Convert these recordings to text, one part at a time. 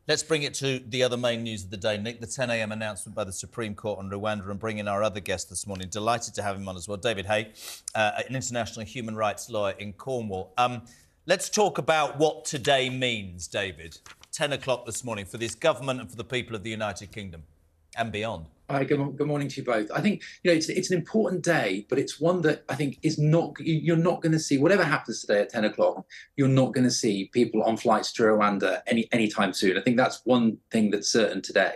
Let's bring it to the other main news of the day, Nick. The 10 a.m. announcement by the Supreme Court on Rwanda, and bring in our other guest this morning. Delighted to have him on as well, David Haigh, an international human rights lawyer in Cornwall. Let's talk about what today means, David. 10 o'clock this morning for this government and for the people of the United Kingdom and beyond. Hi, good morning to you both. I think it's an important day, but it's one that I think is not. You're not going to see whatever happens today at 10 o'clock. You're not going to see people on flights to Rwanda anytime soon. I think that's one thing that's certain today,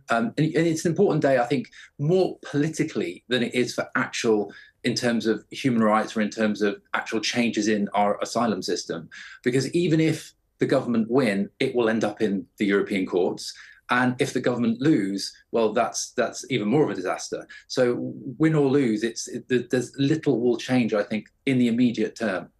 and it's an important day. I think more politically than it is for actual, in terms of human rights or in terms of actual changes in our asylum system, because even if the government win, it will end up in the European courts. And if the government lose, well, that's even more of a disaster. So win or lose, there's little will change, I think, in the immediate term.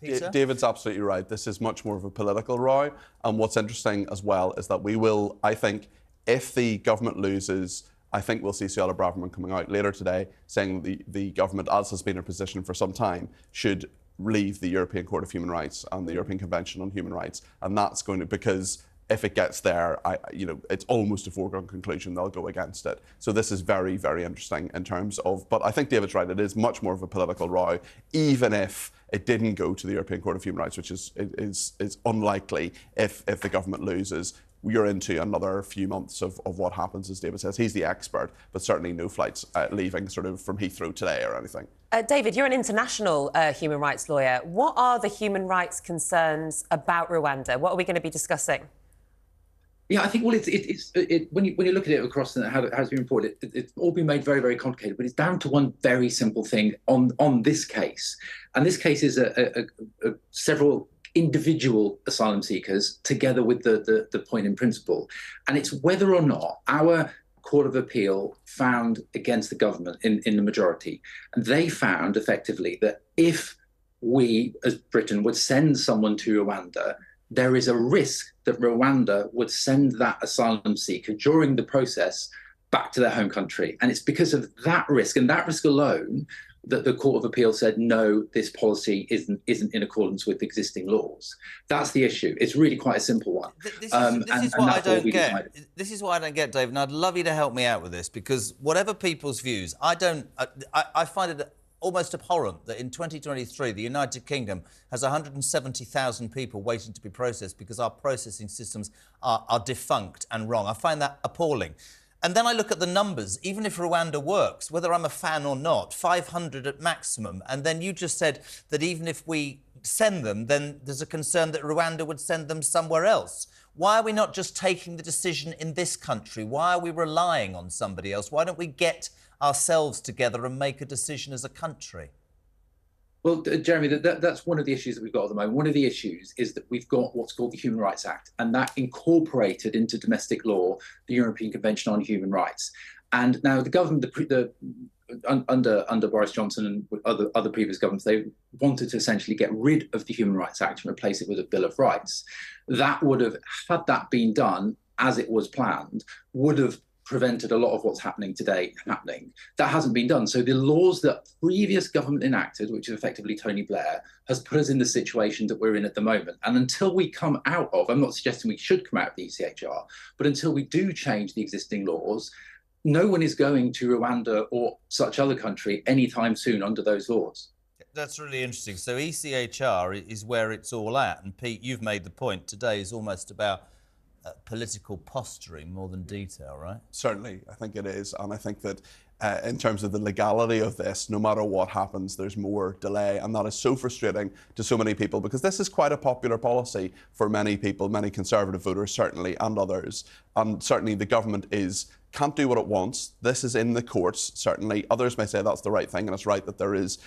Peter? David's absolutely right. This is much more of a political row. And what's interesting as well is that we will, I think, if the government loses, I think we'll see Suella Braverman coming out later today saying the government, as has been her position for some time, should leave the European Court of Human Rights and the European Convention on Human Rights. And that's going to, because if it gets there, it's almost a foregone conclusion they'll go against it. So this is very, very interesting in terms of, but I think David's right, it is much more of a political row, even if it didn't go to the European Court of Human Rights, which is unlikely if the government loses. You're into another few months of what happens, as David says. He's the expert, but certainly no flights leaving sort of from Heathrow today or anything. David, you're an international human rights lawyer. What are the human rights concerns about Rwanda? What are we going to be discussing? Yeah, I think, well, when you look at it across and how it's been reported, it's all been made very, very complicated, but it's down to one very simple thing on this case. And this case is several individual asylum seekers together with the point in principle. And it's whether or not our Court of Appeal found against the government in the majority. And they found effectively that if we, as Britain, would send someone to Rwanda, there is a risk that Rwanda would send that asylum seeker during the process back to their home country. And it's because of that risk and that risk alone that the Court of Appeal said, no, this policy isn't in accordance with existing laws. That's the issue. It's really quite a simple one. This is what I don't get. This is what I don't get, David, and I'd love you to help me out with this, because whatever people's views, I find it almost abhorrent that in 2023 the United Kingdom has 170,000 people waiting to be processed because our processing systems are defunct and wrong. I find that appalling. And then I look at the numbers, even if Rwanda works, whether I'm a fan or not, 500 at maximum. And then you just said that even if we send them, then there's a concern that Rwanda would send them somewhere else. Why are we not just taking the decision in this country? Why are we relying on somebody else? Why don't we get ourselves together and make a decision as a country? Well, Jeremy, that's one of the issues that we've got at the moment. One of the issues is that we've got what's called the Human Rights Act, and that incorporated into domestic law the European Convention on Human Rights. And now the government, under Boris Johnson and other previous governments, they wanted to essentially get rid of the Human Rights Act and replace it with a Bill of Rights. That would have, had that been done as it was planned, would have prevented a lot of what's happening today happening. That hasn't been done. So the laws that previous government enacted, which is effectively Tony Blair, has put us in the situation that we're in at the moment. And until we come out of, I'm not suggesting we should come out of the ECHR, but until we do change the existing laws, no one is going to Rwanda or such other country anytime soon under those laws. That's really interesting. So ECHR is where it's all at. And Pete, you've made the point today is almost about political posturing more than detail, right? Certainly, I think it is. And I think that in terms of the legality of this, no matter what happens, there's more delay. And that is so frustrating to so many people, because this is quite a popular policy for many people, many Conservative voters certainly, and others. And certainly the government can't do what it wants. This is in the courts, certainly. Others may say that's the right thing, and it's right that there is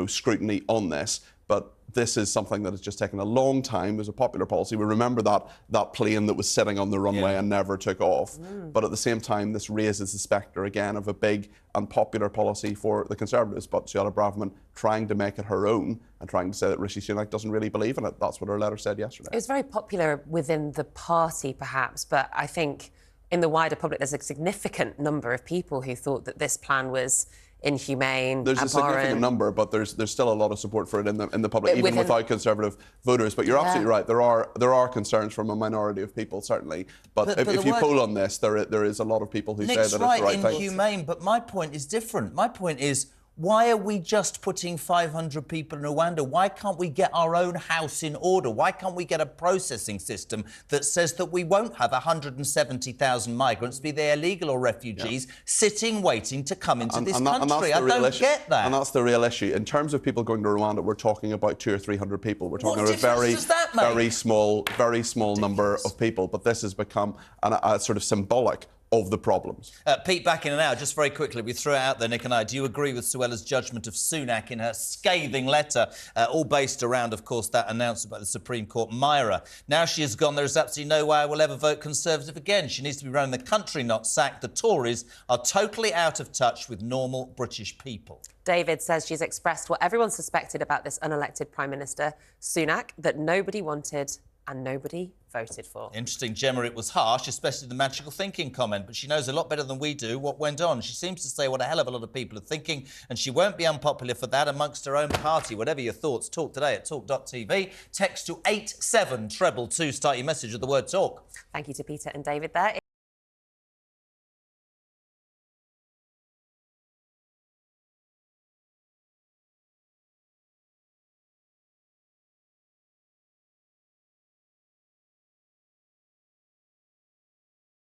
scrutiny on this. But this is something that has just taken a long time. It was a popular policy. We remember that plane that was sitting on the runway and never took off. But at the same time, this raises the spectre again of a big and popular policy for the Conservatives. But Suella Braverman trying to make it her own and trying to say that Rishi Sunak doesn't really believe in it. That's what her letter said yesterday. It was very popular within the party, perhaps, but I think in the wider public, there's a significant number of people who thought that this plan was inhumane, There's a significant abhorrent. number, but there's still a lot of support for it in the public, even Within... without Conservative voters. But you're absolutely right. There are concerns from a minority of people, certainly. But if you poll on this, there is a lot of people who say that it's the right thing. Inhumane, but my point is different. My point is, why are we just putting 500 people in Rwanda? Why can't we get our own house in order? Why can't we get a processing system that says that we won't have 170,000 migrants, be they illegal or refugees, sitting waiting to come into this country? I don't get that. And that's the real issue. In terms of people going to Rwanda, we're talking about 200 or 300 people. We're talking about a very small number of people. But this has become a sort of symbolic of the problems. Pete, back in and out, just very quickly, we threw it out there, Nick and I. Do you agree with Suella's judgment of Sunak in her scathing letter, all based around, of course, that announcement by the Supreme Court, Myra? Now she has gone, there is absolutely no way I will ever vote Conservative again. She needs to be running the country, not sacked. The Tories are totally out of touch with normal British people. David says she's expressed what everyone suspected about this unelected Prime Minister, Sunak, that nobody wanted and nobody voted for. Interesting, Gemma. It was harsh, especially the magical thinking comment, but she knows a lot better than we do what went on. She seems to say what a hell of a lot of people are thinking, and she won't be unpopular for that amongst her own party. Whatever your thoughts, talk today at talk.tv. Text to 87222. Start your message with the word talk. Thank you to Peter and David there.